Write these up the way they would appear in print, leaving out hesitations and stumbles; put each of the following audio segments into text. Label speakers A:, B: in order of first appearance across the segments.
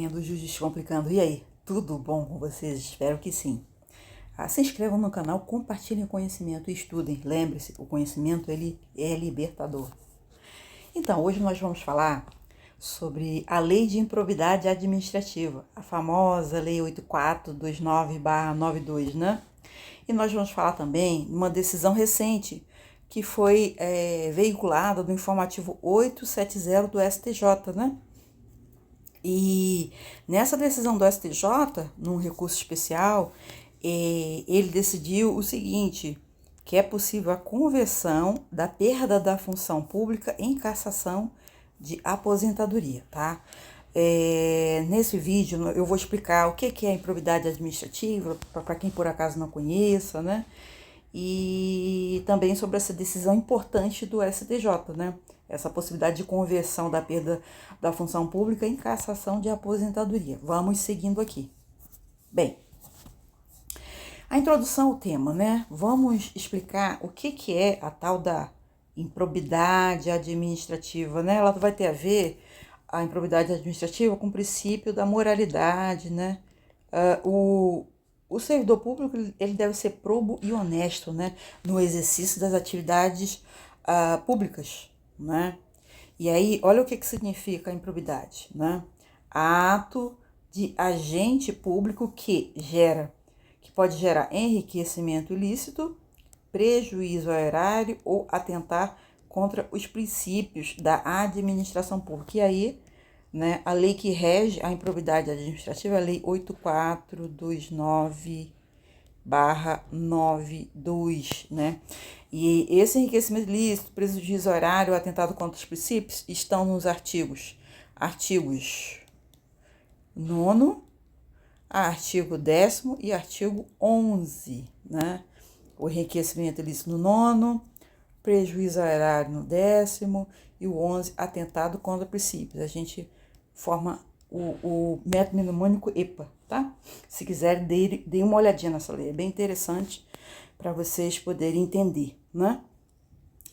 A: Do Juiz Descomplicando. E aí, tudo bom com vocês? Espero que sim. Se inscrevam no canal, compartilhem o conhecimento e estudem. Lembre-se, o conhecimento ele é libertador. Então, hoje nós vamos falar sobre a Lei de Improbidade Administrativa, a famosa Lei 8429/92, né? E nós vamos falar também de uma decisão recente que foi veiculada no informativo 870 do STJ, né? E nessa decisão do STJ, num recurso especial, ele decidiu o seguinte, que é possível a conversão da perda da função pública em cassação de aposentadoria, tá? Nesse vídeo eu vou explicar o que é a improbidade administrativa, para quem por acaso não conheça, né? E também sobre essa decisão importante do STJ, né? Essa possibilidade de conversão da perda da função pública em cassação de aposentadoria. Vamos seguindo aqui. Bem, a introdução ao tema, né? Vamos explicar o que é a tal da improbidade administrativa, né? Ela vai ter a ver, a improbidade administrativa, com o princípio da moralidade, né? O servidor público ele deve ser probo e honesto, né? No exercício das atividades públicas, né? E aí, olha o que significa a improbidade, né? Ato de agente público que pode gerar enriquecimento ilícito, prejuízo ao erário ou atentar contra os princípios da administração pública. E aí, né, a lei que rege a improbidade administrativa é a Lei 8429/92, né? E esse enriquecimento ilícito, prejuízo horário, atentado contra os princípios, estão nos artigos 9º, artigo 10º e artigo 11, né? O enriquecimento ilícito no 9º, prejuízo horário no 10º e o 11, atentado contra princípios. A gente forma o método mnemônico EPA, tá? Se quiserem, dê uma olhadinha nessa lei, é bem interessante para vocês poderem entender, né?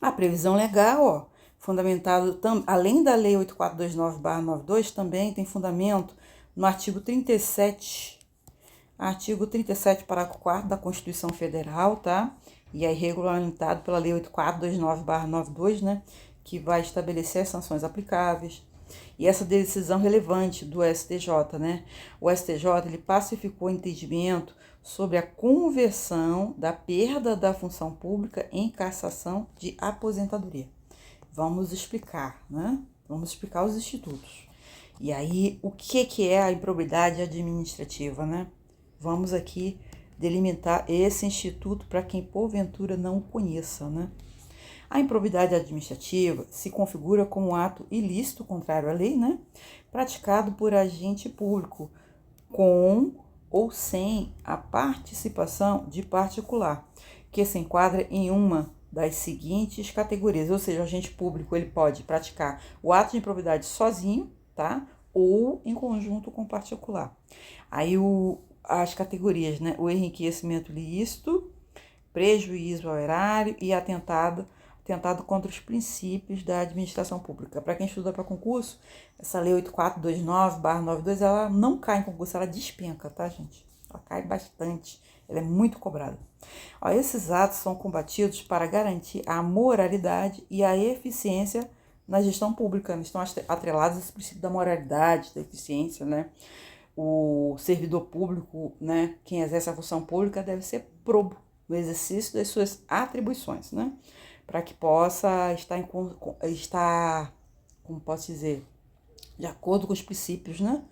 A: A previsão legal, ó, fundamentado, além da Lei 8429/92, também tem fundamento no artigo 37, parágrafo 4º da Constituição Federal, tá? E é regulamentado pela Lei 8429/92, né? Que vai estabelecer as sanções aplicáveis. E essa decisão relevante do STJ, né? O STJ, ele pacificou o entendimento sobre a conversão da perda da função pública em cassação de aposentadoria. Vamos explicar, né? Vamos explicar os institutos. E aí, o que é a improbidade administrativa, né? Vamos aqui delimitar esse instituto para quem porventura não o conheça, né? A improbidade administrativa se configura como um ato ilícito contrário à lei, né? Praticado por agente público com ou sem a participação de particular, que se enquadra em uma das seguintes categorias, ou seja, o agente público ele pode praticar o ato de improbidade sozinho, tá? Ou em conjunto com particular. Aí as categorias, né? O enriquecimento ilícito, prejuízo ao erário e atentado contra os princípios da administração pública. Para quem estuda para concurso, essa Lei 8429/92, ela não cai em concurso, ela despenca, tá, gente? Ela cai bastante, ela é muito cobrada. Ó, esses atos são combatidos para garantir a moralidade e a eficiência na gestão pública. Eles estão atrelados a esse princípio da moralidade, da eficiência, né? O servidor público, né, quem exerce a função pública deve ser probo no exercício das suas atribuições, né? Para que possa estar, como posso dizer, de acordo com os princípios, né,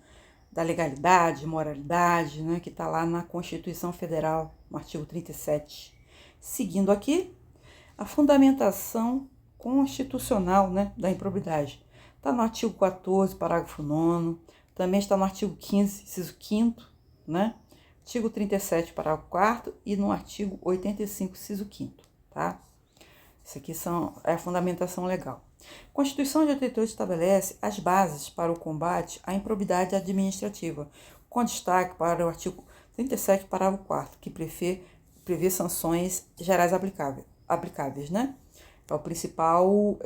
A: da legalidade, moralidade, né, que está lá na Constituição Federal, no artigo 37. Seguindo aqui, a fundamentação constitucional, né, da improbidade. Está no artigo 14, parágrafo 9º, também está no artigo 15, inciso 5º, né, artigo 37, parágrafo 4º e no artigo 85, inciso 5º, tá? Isso aqui é a fundamentação legal. A Constituição de 88 estabelece as bases para o combate à improbidade administrativa, com destaque para o artigo 37, parágrafo 4º, que prevê sanções gerais aplicáveis, né? É o principal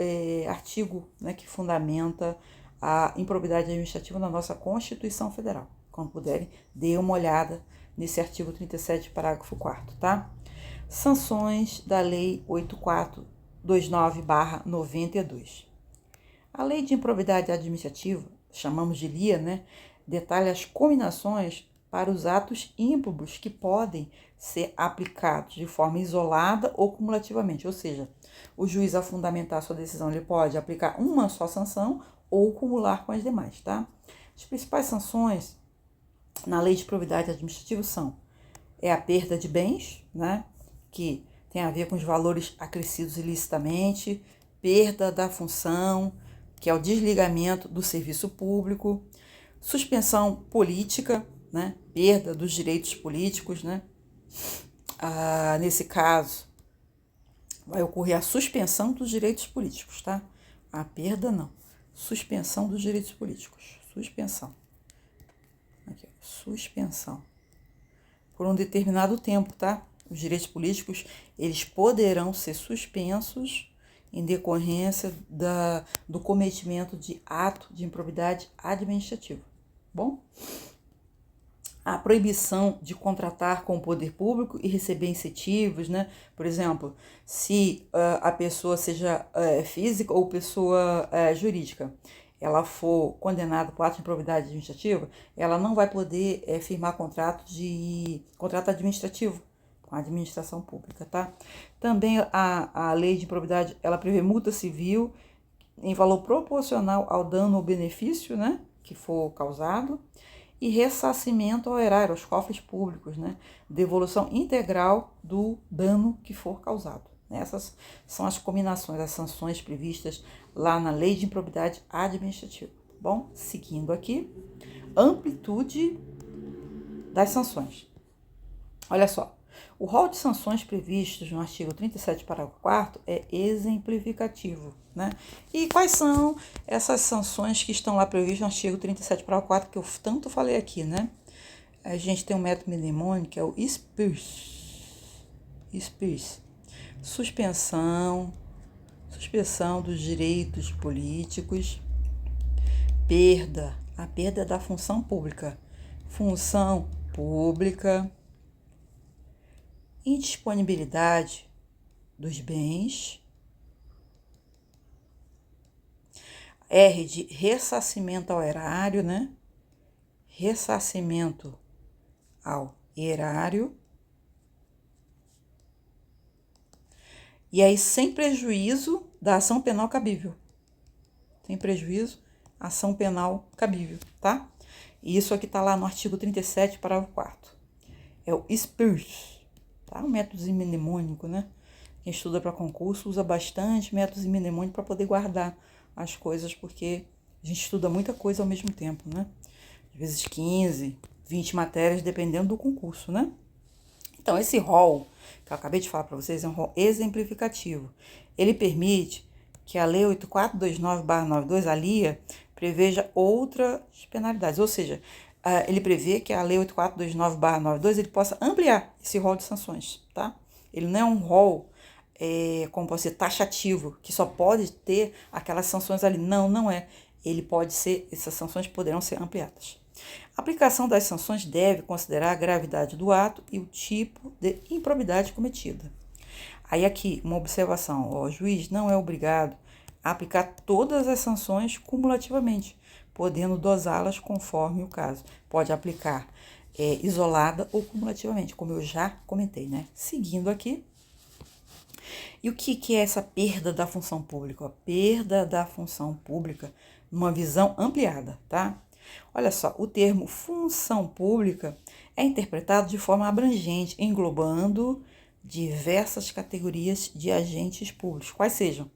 A: artigo, né, que fundamenta a improbidade administrativa na nossa Constituição Federal. Quando puderem, dê uma olhada nesse artigo 37, parágrafo 4º, tá? Sanções da Lei 8429/92. A Lei de Improbidade Administrativa, chamamos de LIA, né, detalha as cominações para os atos ímprobos que podem ser aplicados de forma isolada ou cumulativamente, ou seja, o juiz, ao fundamentar sua decisão, ele pode aplicar uma só sanção ou cumular com as demais, tá? As principais sanções na Lei de Improbidade Administrativa são a perda de bens, né, que tem a ver com os valores acrescidos ilicitamente, perda da função, que é o desligamento do serviço público, suspensão política, né, perda dos direitos políticos, né. Nesse caso, vai ocorrer a suspensão dos direitos políticos, tá? A perda não. Suspensão dos direitos políticos. Suspensão. Aqui, suspensão. Por um determinado tempo, tá? Os direitos políticos, eles poderão ser suspensos em decorrência do cometimento de ato de improbidade administrativa. Bom? A proibição de contratar com o poder público e receber incentivos, né? Por exemplo, se a pessoa seja física ou pessoa jurídica, ela for condenada por ato de improbidade administrativa, ela não vai poder firmar contrato administrativo com a administração pública, tá? Também a lei de improbidade, ela prevê multa civil em valor proporcional ao dano ou benefício, né, que for causado, e ressarcimento ao erário, aos cofres públicos, né? Devolução integral do dano que for causado. Essas são as combinações, as sanções previstas lá na Lei de Improbidade Administrativa. Bom, seguindo aqui, amplitude das sanções. Olha só, o rol de sanções previstos no artigo 37, parágrafo 4º é exemplificativo, né? E quais são essas sanções que estão lá previstas no artigo 37, parágrafo 4º, que eu tanto falei aqui, né? A gente tem um método mnemônico, que é o SPIRS. Suspensão dos direitos políticos, a perda da função pública, indisponibilidade dos bens, R de ressarcimento ao erário, né? Ressarcimento ao erário. E aí, sem prejuízo da ação penal cabível. Sem prejuízo, ação penal cabível, tá? E isso aqui tá lá no artigo 37, parágrafo 4º. É o SPIRS, tá? Um método mnemônico, né? Quem estuda para concurso usa bastante métodos mnemônicos para poder guardar as coisas, porque a gente estuda muita coisa ao mesmo tempo, né? Às vezes 15, 20 matérias, dependendo do concurso, né? Então, esse rol que eu acabei de falar para vocês é um rol exemplificativo. Ele permite que a Lei 8429/92, a LIA, preveja outras penalidades. Ou seja, ele prevê que a Lei 8429/92 ele possa ampliar esse rol de sanções, tá? Ele não é um rol, como pode ser, taxativo, que só pode ter aquelas sanções ali. Não é. Essas sanções poderão ser ampliadas. A aplicação das sanções deve considerar a gravidade do ato e o tipo de improbidade cometida. Aí aqui, uma observação, o juiz não é obrigado a aplicar todas as sanções cumulativamente, podendo dosá-las conforme o caso. Pode aplicar isolada ou cumulativamente, como eu já comentei, né? Seguindo aqui. E o que é essa perda da função pública? A perda da função pública numa visão ampliada, tá? Olha só, o termo função pública é interpretado de forma abrangente, englobando diversas categorias de agentes públicos, quais sejam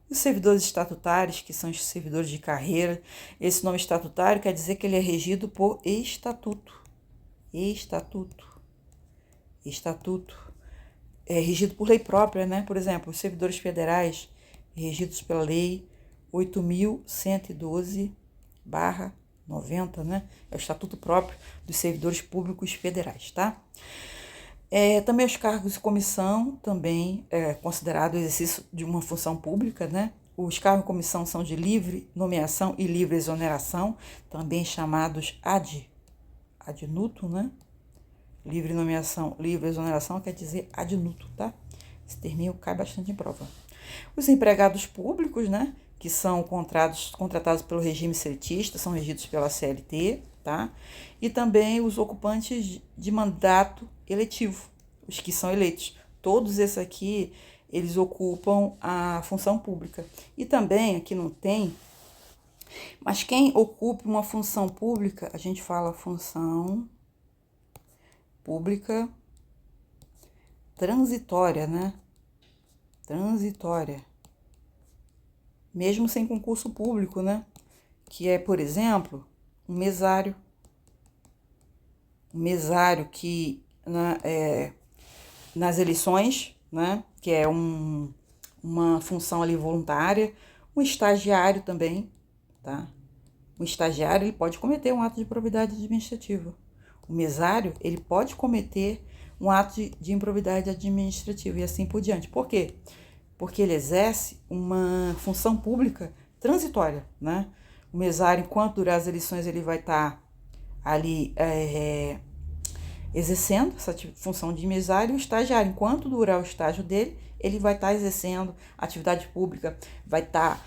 A: os servidores estatutários, que são os servidores de carreira. Esse nome estatutário quer dizer que ele é regido por estatuto. Estatuto. É regido por lei própria, né? Por exemplo, os servidores federais, regidos pela Lei 8.112/90, né? É o estatuto próprio dos servidores públicos federais, tá? Também os cargos de comissão, também é considerado o exercício de uma função pública, né? Os cargos em comissão são de livre nomeação e livre exoneração, também chamados ad nutum, né? Livre nomeação, livre exoneração quer dizer ad nutum, tá? Esse termo cai bastante em prova. Os empregados públicos, né? Que são contratados pelo regime seletista, são regidos pela CLT, tá? E também os ocupantes de mandato eletivo, os que são eleitos. Todos esses aqui, eles ocupam a função pública. E também, aqui não tem, mas quem ocupa uma função pública, a gente fala função pública transitória, né? Transitória. Mesmo sem concurso público, né? Que é, por exemplo, um mesário. Um mesário que nas eleições, né? Que é uma função ali voluntária. Um estagiário também, tá? Um estagiário, ele pode cometer um ato de improbidade administrativa. O mesário, ele pode cometer um ato de improbidade administrativa e assim por diante. Por quê? Porque ele exerce uma função pública transitória, né? O mesário, enquanto durar as eleições, ele vai estar ali exercendo essa função de mesário. O estagiário, enquanto durar o estágio dele, ele vai estar exercendo atividade pública, vai estar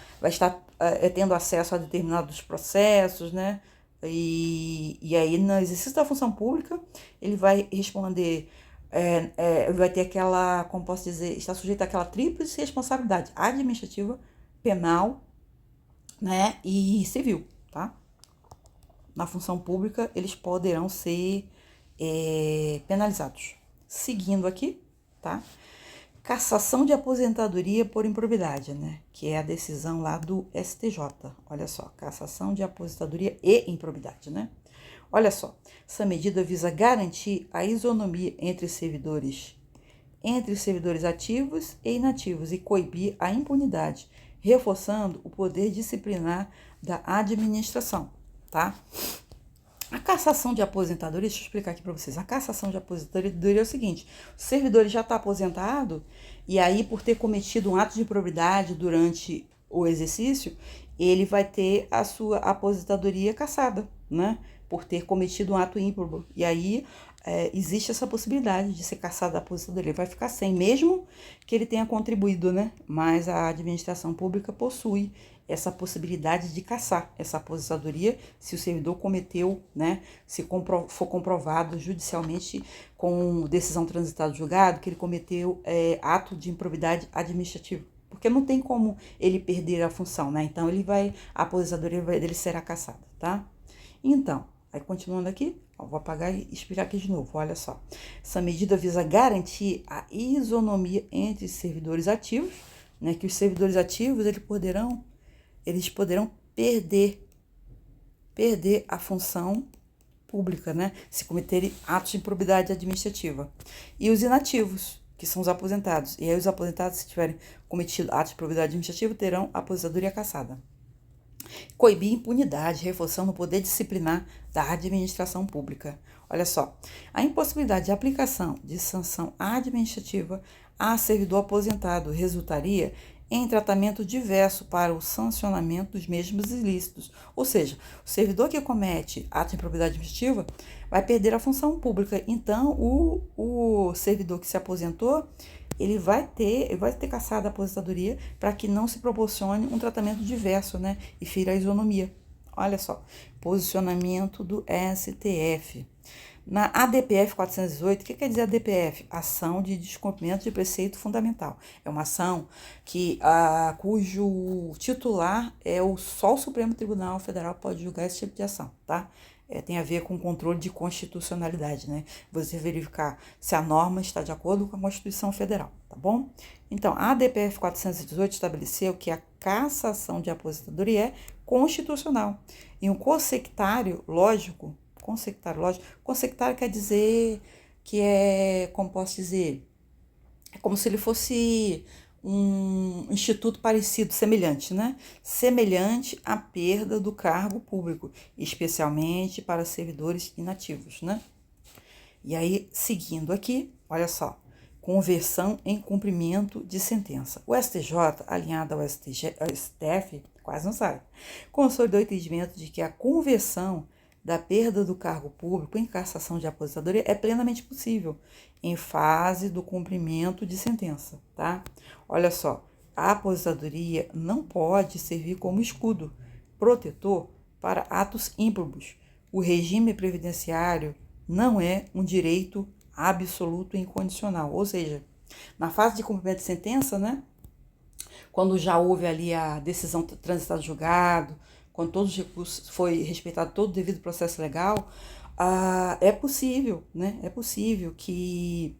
A: tendo acesso a determinados processos, né? E aí, no exercício da função pública, ele vai responder, vai ter aquela, como posso dizer, está sujeito àquela tríplice responsabilidade administrativa, penal, né, e civil, tá? Na função pública, eles poderão ser penalizados. Seguindo aqui, tá? Cassação de aposentadoria por improbidade, né? Que é a decisão lá do STJ. Olha só, cassação de aposentadoria e improbidade, né? Olha só, essa medida visa garantir a isonomia entre servidores ativos e inativos e coibir a impunidade, reforçando o poder disciplinar da administração, tá? A cassação de aposentadoria, deixa eu explicar aqui para vocês. A cassação de aposentadoria é o seguinte: o servidor já está aposentado e aí, por ter cometido um ato de improbidade durante o exercício, ele vai ter a sua aposentadoria cassada, né? Por ter cometido um ato ímprobo. E aí, existe essa possibilidade de ser cassado da aposentadoria. Ele vai ficar sem, mesmo que ele tenha contribuído, né? Mas a administração pública possui essa possibilidade de cassar essa aposentadoria se o servidor cometeu, né? Se for comprovado judicialmente com decisão transitada do julgado que ele cometeu ato de improbidade administrativa. Porque não tem como ele perder a função, né? Então, a aposentadoria dele será cassada, tá? Então, aí continuando aqui, vou apagar e explicar aqui de novo, olha só. Essa medida visa garantir a isonomia entre servidores ativos, né? Que os servidores ativos, eles poderão perder a função pública, né? Se cometerem atos de improbidade administrativa. E os inativos, que são os aposentados. E aí os aposentados, se tiverem cometido atos de improbidade administrativa, terão a aposentadoria cassada. Coibir impunidade, reforçando o poder disciplinar da administração pública. Olha só, a impossibilidade de aplicação de sanção administrativa a servidor aposentado resultaria em tratamento diverso para o sancionamento dos mesmos ilícitos. Ou seja, o servidor que comete ato de improbidade administrativa vai perder a função pública. Então, o servidor que se aposentou, ele vai ter cassado a aposentadoria para que não se proporcione um tratamento diverso, né? E fira a isonomia. Olha só, posicionamento do STF. Na ADPF 418, o que quer dizer ADPF? Ação de descumprimento de preceito fundamental. É uma ação cujo titular só o Supremo Tribunal Federal pode julgar esse tipo de ação, tá? Tem a ver com o controle de constitucionalidade, né? Você verificar se a norma está de acordo com a Constituição Federal, tá bom? Então, a ADPF 418 estabeleceu que a cassação de aposentadoria é constitucional. E um consectário lógico, consectário quer dizer que como posso dizer, é como se ele fosse um instituto parecido, semelhante, né? Semelhante à perda do cargo público, especialmente para servidores inativos, né? E aí, seguindo aqui, olha só, conversão em cumprimento de sentença. O STJ, alinhado ao STF, quase não sabe, consolidou o entendimento de que a conversão da perda do cargo público em cassação de aposentadoria é plenamente possível em fase do cumprimento de sentença, tá? Olha só, a aposentadoria não pode servir como escudo protetor para atos ímprobos. O regime previdenciário não é um direito absoluto e incondicional, ou seja, na fase de cumprimento de sentença, né, quando já houve ali a decisão transitada no julgado, quando todos os recursos foi respeitado todo o devido processo legal, é possível, né, é possível que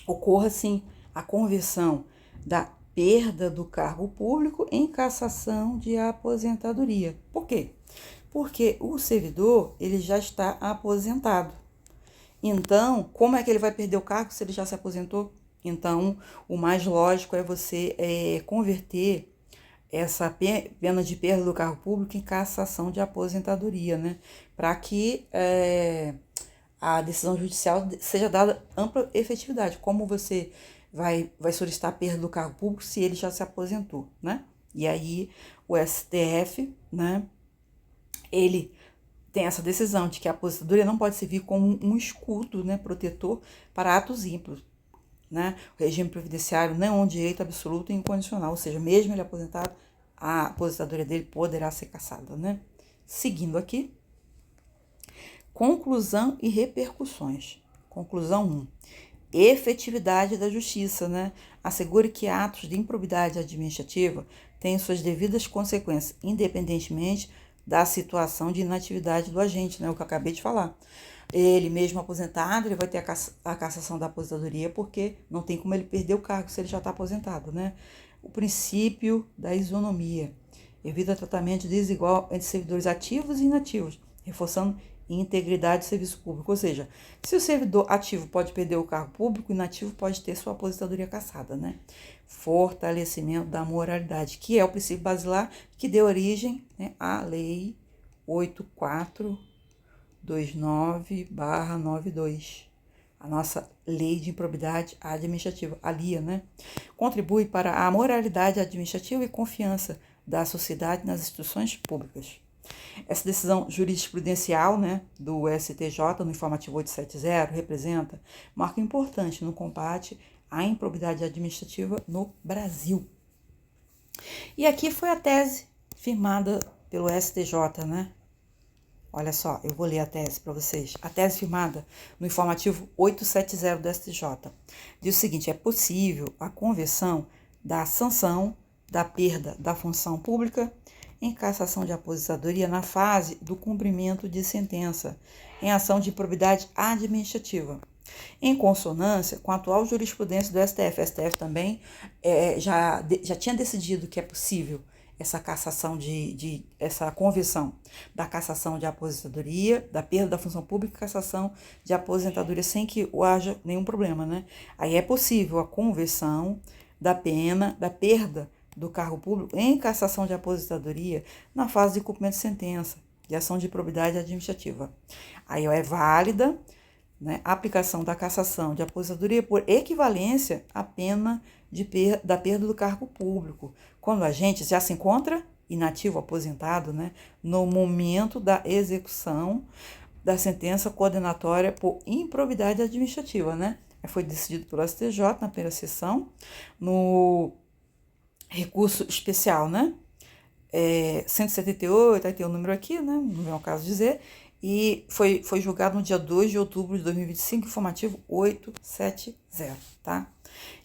A: ocorra, sim, a conversão da perda do cargo público em cassação de aposentadoria. Por quê? Porque o servidor, ele já está aposentado. Então, como é que ele vai perder o cargo se ele já se aposentou? Então, o mais lógico é você converter essa pena de perda do cargo público em cassação de aposentadoria, né? Para que a decisão judicial seja dada ampla efetividade. Como você vai solicitar a perda do cargo público se ele já se aposentou, né? E aí, o STF, né, ele tem essa decisão de que a aposentadoria não pode servir como um escudo, né, protetor para atos ímpios, né? O regime previdenciário não é um direito absoluto e incondicional, ou seja, mesmo ele aposentado, a aposentadoria dele poderá ser cassada, né? Seguindo aqui, conclusão e repercussões. Conclusão 1. Efetividade da justiça, né? Assegure que atos de improbidade administrativa tenham suas devidas consequências, independentemente da situação de inatividade do agente, né? O que eu acabei de falar. Ele mesmo aposentado, ele vai ter a cassação da aposentadoria, porque não tem como ele perder o cargo se ele já está aposentado, né? O princípio da isonomia evita tratamento desigual entre servidores ativos e inativos, reforçando integridade do serviço público. Ou seja, se o servidor ativo pode perder o cargo público, o inativo pode ter sua aposentadoria cassada, né? Fortalecimento da moralidade, que é o princípio basilar que deu origem, né, à Lei 8429/92, a nossa Lei de Improbidade Administrativa, a LIA, né? Contribui para a moralidade administrativa e confiança da sociedade nas instituições públicas. Essa decisão jurisprudencial, né, do STJ no informativo 870 representa marco importante no combate à improbidade administrativa no Brasil. E aqui foi a tese firmada pelo STJ, né? Olha só, eu vou ler a tese para vocês. A tese firmada no informativo 870 do STJ diz o seguinte: é possível a conversão da sanção da perda da função pública em cassação de aposentadoria na fase do cumprimento de sentença, em ação de improbidade administrativa, em consonância com a atual jurisprudência do STF. O STF também já tinha decidido que é possível essa cassação essa conversão da cassação de aposentadoria, da perda da função pública, cassação de aposentadoria sem que haja nenhum problema, né? Aí é possível a conversão da pena, da perda do cargo público em cassação de aposentadoria na fase de cumprimento de sentença, de ação de improbidade administrativa. Aí é válida, né, a aplicação da cassação de aposentadoria por equivalência à pena da perda do cargo público, quando o agente já se encontra inativo, aposentado, né, no momento da execução da sentença condenatória por improbidade administrativa, né? Foi decidido pelo STJ na primeira sessão, no recurso especial, né? 178, aí tem o número aqui, né? Não é o caso de dizer, e foi julgado no dia 2 de outubro de 2025, informativo 870, tá?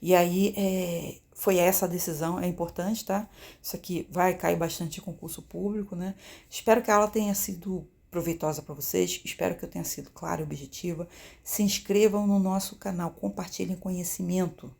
A: E aí, foi essa a decisão, é importante, tá? Isso aqui vai cair bastante em concurso público, né? Espero que a aula tenha sido proveitosa para vocês, espero que eu tenha sido clara e objetiva. Se inscrevam no nosso canal, compartilhem conhecimento.